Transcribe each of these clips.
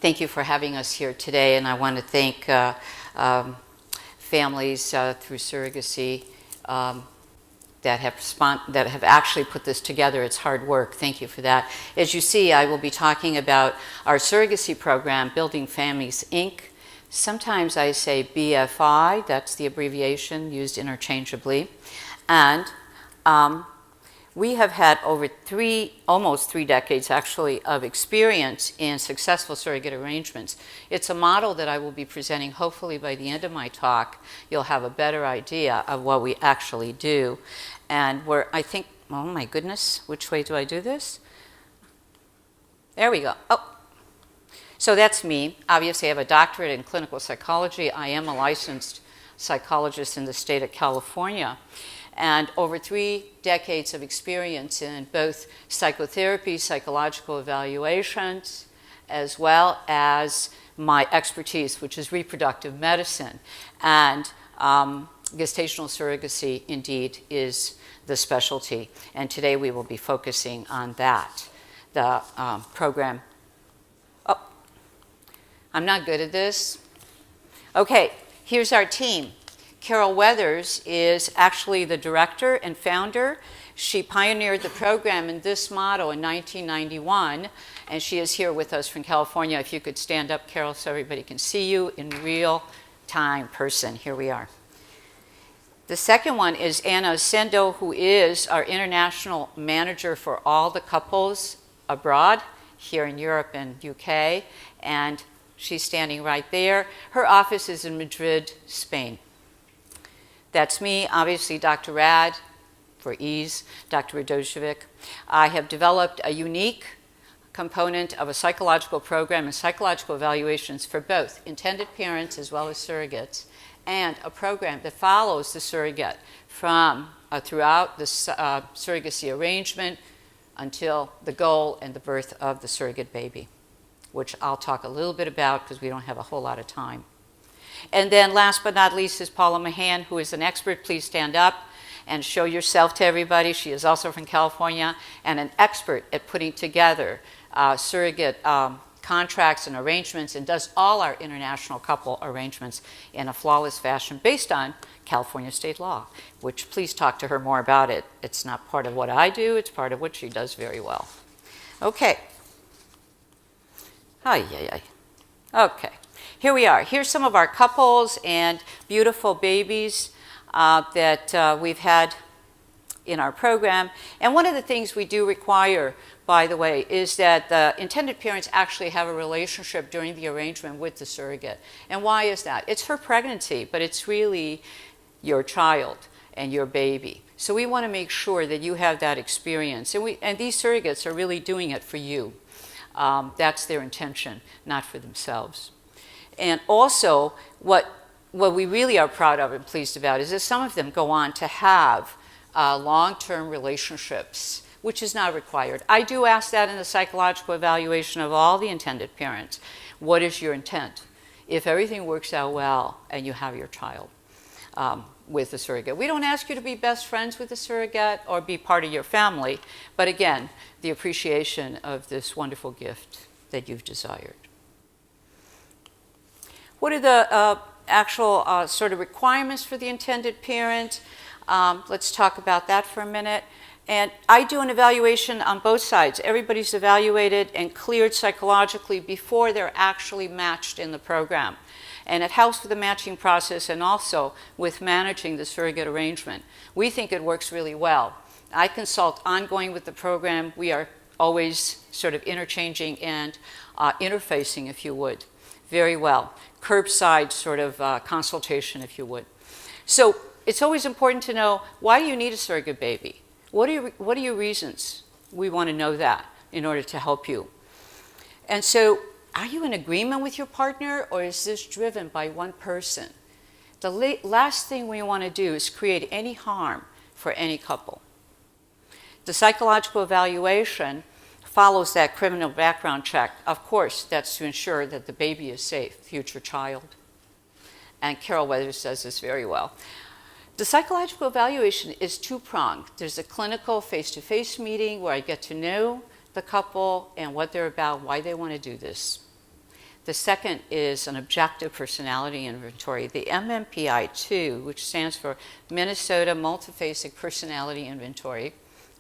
Thank you for having us here today, and I want to thank families through Surrogacy that have actually put this together. It's hard work. Thank you for that. As you see, I will be talking about our surrogacy program, Building Families, Inc. Sometimes I say BFI, that's the abbreviation used interchangeably. And we have had over almost three decades actually, of experience in successful surrogate arrangements. It's a model that I will be presenting hopefully by the end of my talk. You'll have a better idea of what we actually do. And I think, oh my goodness, which way do I do this? There we go. Oh. So that's me. Obviously, I have a doctorate in clinical psychology. I am a licensed psychologist in the state of California. And over 3 decades of experience in both psychotherapy, psychological evaluations, as well as my expertise, which is reproductive medicine. And gestational surrogacy, indeed, is the specialty. And today we will be focusing on that. The program. Oh, I'm not good at this. Okay, here's our team. Carol Weathers is actually the director and founder. She pioneered the program in this model in 1991, and she is here with us from California. If you could stand up, Carol, so everybody can see you in real time person. Here we are. The second one is Anna Sendo, who is our international manager for all the couples abroad, here in Europe and UK, and she's standing right there. Her office is in Madrid, Spain. That's me, obviously Dr. Rad, for ease, Dr. Radojevic. I have developed a unique component of a psychological program and psychological evaluations for both intended parents as well as surrogates, and a program that follows the surrogate from throughout the surrogacy arrangement until the goal and the birth of the surrogate baby, which I'll talk a little bit about because we don't have a whole lot of time. And then last but not least is Paula Mahan, who is an expert. Please stand up and show yourself to everybody. She is also from California and an expert at putting together surrogate contracts and arrangements, and does all our international couple arrangements in a flawless fashion based on California state law, which please talk to her more about it. It's not part of what I do, it's part of what she does very well. Okay. Okay. Here we are. Here's some of our couples and beautiful babies that we've had in our program. And one of the things we do require, by the way, is that the intended parents actually have a relationship during the arrangement with the surrogate. And why is that? It's her pregnancy, but it's really your child and your baby. So we want to make sure that you have that experience. And these surrogates are really doing it for you. That's their intention, not for themselves. And also, what we really are proud of and pleased about is that some of them go on to have long-term relationships, which is not required. I do ask that in the psychological evaluation of all the intended parents. What is your intent? If everything works out well and you have your child with the surrogate. We don't ask you to be best friends with the surrogate or be part of your family, but again, the appreciation of this wonderful gift that you've desired. What are the actual sort of requirements for the intended parent? Let's talk about that for a minute. And I do an evaluation on both sides. Everybody's evaluated and cleared psychologically before they're actually matched in the program. And it helps with the matching process and also with managing the surrogate arrangement. We think it works really well. I consult ongoing with the program. We are always sort of interchanging and interfacing, if you would, very well. Curbside sort of consultation, if you would. So it's always important to know, why do you need a surrogate baby? What are your reasons? We want to know that in order to help you. And so, are you in agreement with your partner, or is this driven by one person? The last thing we want to do is create any harm for any couple. The psychological evaluation follows that criminal background check. Of course, that's to ensure that the baby is safe, future child. And Carol Weathers does this very well. The psychological evaluation is two-pronged. There's a clinical face-to-face meeting where I get to know the couple and what they're about, why they want to do this. The second is an objective personality inventory, the MMPI-2, which stands for Minnesota Multiphasic Personality Inventory.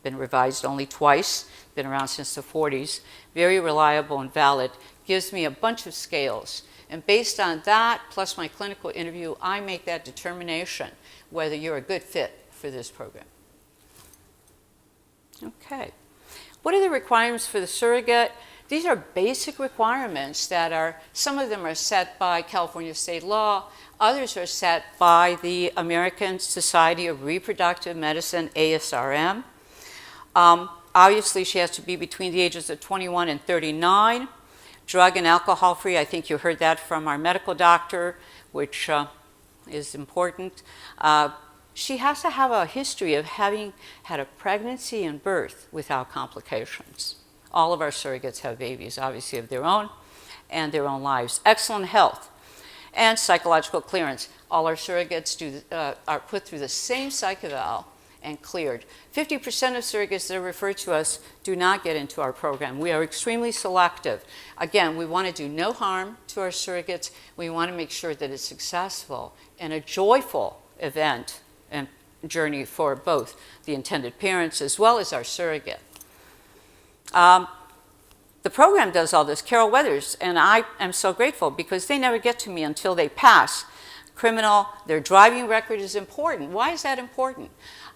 Been revised only twice, been around since the 40s, very reliable and valid, gives me a bunch of scales. And based on that, plus my clinical interview, I make that determination whether you're a good fit for this program. Okay. What are the requirements for the surrogate? These are basic requirements that are, some of them are set by California state law, others are set by the American Society of Reproductive Medicine, ASRM. Obviously, she has to be between the ages of 21 and 39. Drug and alcohol free, I think you heard that from our medical doctor, which is important. She has to have a history of having had a pregnancy and birth without complications. All of our surrogates have babies, obviously, of their own and their own lives. Excellent health and psychological clearance. All our surrogates are put through the same psych eval and cleared. 50% of surrogates that are referred to us do not get into our program. We are extremely selective. Again, we want to do no harm to our surrogates. We want to make sure that it's successful and a joyful event and journey for both the intended parents as well as our surrogate. The program does all this, Carol Weathers, and I am so grateful because they never get to me until they pass. Criminal, their driving record is important. Why is that important?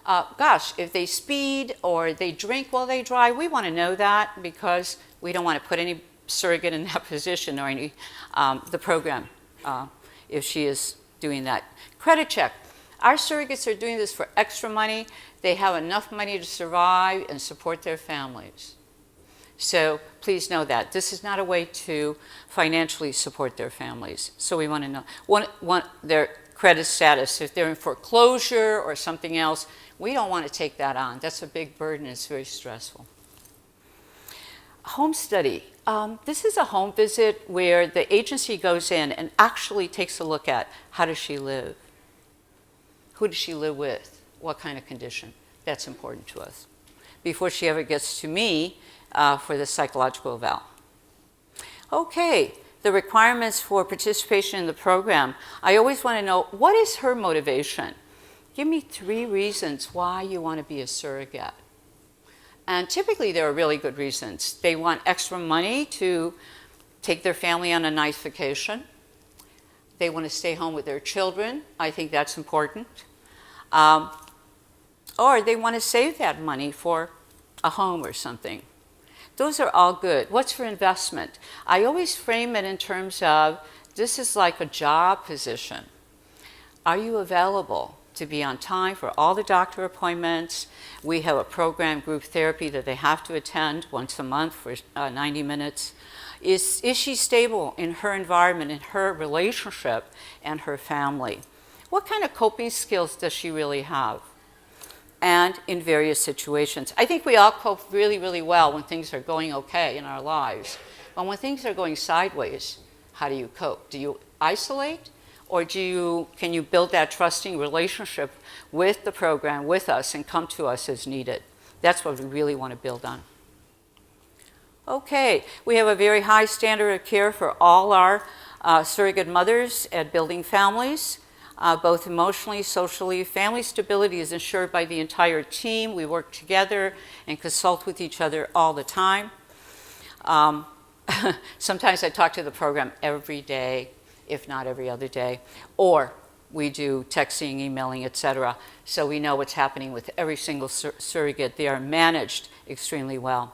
Gosh, if they speed or they drink while they drive, we want to know that because we don't want to put any surrogate in that position or any, the program if she is doing that. Credit check. Our surrogates are doing this for extra money. They have enough money to survive and support their families. So please know that. This is not a way to financially support their families. So we want to know their credit status. If they're in foreclosure or something else, we don't want to take that on. That's a big burden. It's very stressful. Home study. This is a home visit where the agency goes in and actually takes a look at how does she live? Who does she live with? What kind of condition? That's important to us. Before she ever gets to me, for the psychological eval. Okay, the requirements for participation in the program. I always want to know, what is her motivation? Give me 3 reasons why you want to be a surrogate. And typically there are really good reasons. They want extra money to take their family on a nice vacation. They want to stay home with their children. I think that's important. Or they want to save that money for a home or something. Those are all good. What's for investment? I always frame it in terms of, this is like a job position. Are you available to be on time for all the doctor appointments? We have a program, group therapy, that they have to attend once a month for 90 minutes. Is she stable in her environment, in her relationship, and her family? What kind of coping skills does she really have? And in various situations. I think we all cope really, really well when things are going okay in our lives. But when things are going sideways, how do you cope? Do you isolate? Or can you build that trusting relationship with the program, with us, and come to us as needed? That's what we really want to build on. Okay, we have a very high standard of care for all our surrogate mothers at Building Families. Both emotionally, socially. Family stability is ensured by the entire team. We work together and consult with each other all the time. Sometimes I talk to the program every day, if not every other day, or we do texting, emailing, etc. So we know what's happening with every single surrogate. They are managed extremely well.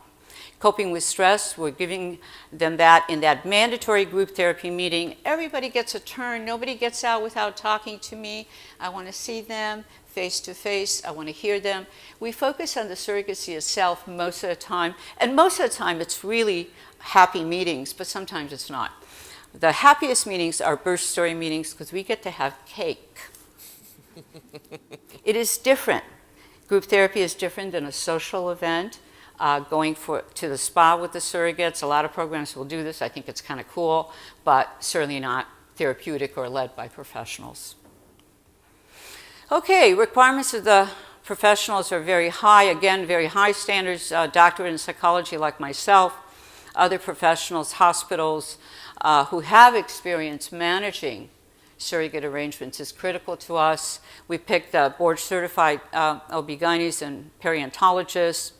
Coping with stress, we're giving them that in that mandatory group therapy meeting. Everybody gets a turn. Nobody gets out without talking to me. I want to see them face to face. I want to hear them. We focus on the surrogacy itself most of the time. And most of the time it's really happy meetings, but sometimes it's not. The happiest meetings are birth story meetings because we get to have cake. It is different. Group therapy is different than a social event. Going to the spa with the surrogates. A lot of programs will do this. I think it's kind of cool, but certainly not therapeutic or led by professionals. Okay, requirements of the professionals are very high. Again, very high standards. Doctorate in psychology like myself, other professionals, hospitals, who have experience managing surrogate arrangements is critical to us. We picked board-certified OB-GYNs and periodontologists.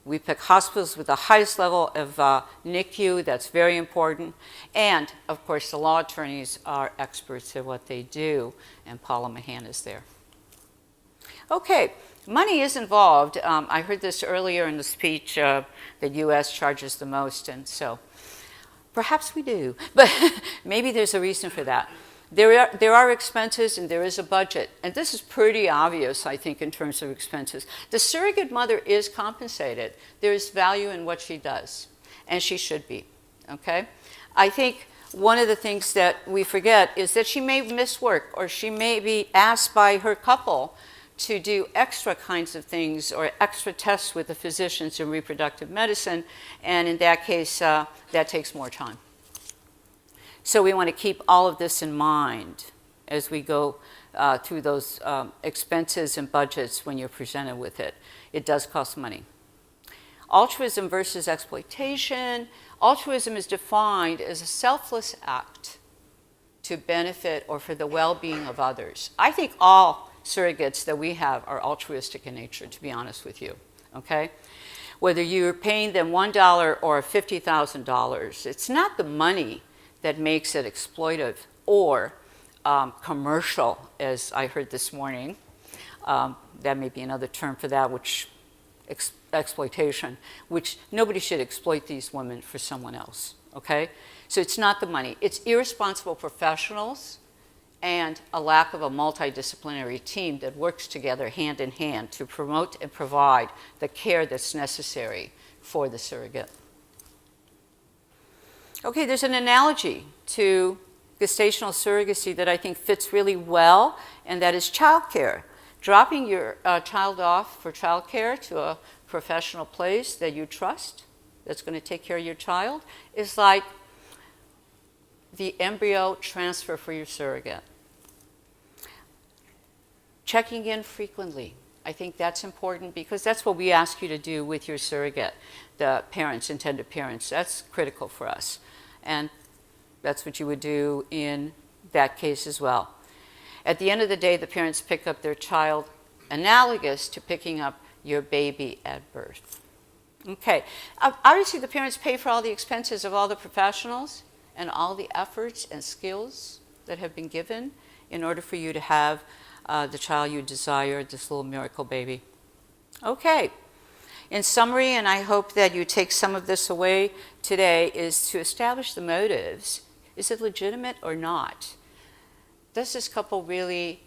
We pick hospitals with the highest level of NICU. That's very important. And, of course, the law attorneys are experts at what they do, and Paula Mahan is there. Okay, money is involved. I heard this earlier in the speech that U.S. charges the most, and so perhaps we do, but maybe there's a reason for that. There are expenses and there is a budget, and this is pretty obvious, I think, in terms of expenses. The surrogate mother is compensated. There is value in what she does, and she should be, okay? I think one of the things that we forget is that she may miss work, or she may be asked by her couple to do extra kinds of things or extra tests with the physicians in reproductive medicine, and in that case, that takes more time. So we want to keep all of this in mind as we go through those expenses and budgets when you're presented with it. It does cost money. Altruism versus exploitation. Altruism is defined as a selfless act to benefit or for the well-being of others. I think all surrogates that we have are altruistic in nature, to be honest with you, okay? Whether you're paying them $1 or $50,000, it's not the money that makes it exploitive or commercial, as I heard this morning. That may be another term for that, which exploitation, which nobody should exploit these women for someone else, okay? So it's not the money. It's irresponsible professionals and a lack of a multidisciplinary team that works together hand in hand to promote and provide the care that's necessary for the surrogate. Okay, there's an analogy to gestational surrogacy that I think fits really well, and that is childcare. Dropping your child off for childcare to a professional place that you trust, that's going to take care of your child, is like the embryo transfer for your surrogate. Checking in frequently. I think that's important because that's what we ask you to do with your surrogate, the parents, intended parents. That's critical for us. And that's what you would do in that case as well. At the end of the day, the parents pick up their child analogous to picking up your baby at birth. Okay, obviously the parents pay for all the expenses of all the professionals and all the efforts and skills that have been given in order for you to have the child you desire, this little miracle baby. Okay. In summary, and I hope that you take some of this away today, is to establish the motives. Is it legitimate or not? Does this couple really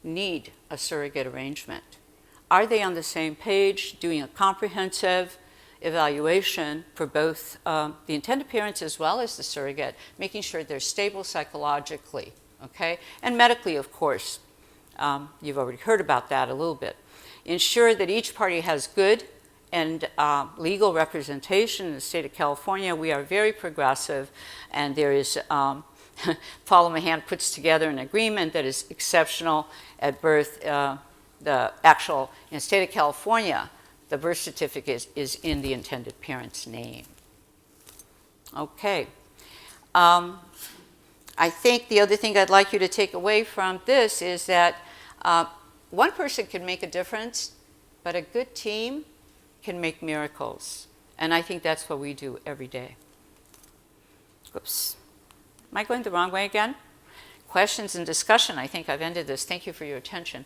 need a surrogate arrangement? Are they on the same page, doing a comprehensive evaluation for both the intended parents as well as the surrogate, making sure they're stable psychologically, okay? And medically, of course. You've already heard about that a little bit. Ensure that each party has good and legal representation in the state of California. We are very progressive, and there is, Paula Mahan puts together an agreement that is exceptional at birth. The actual, in the state of California, the birth certificate is in the intended parent's name. Okay. I think the other thing I'd like you to take away from this is that one person can make a difference, but a good team can make miracles. And I think that's what we do every day. Oops. Am I going the wrong way again? Questions and discussion. I think I've ended this. Thank you for your attention.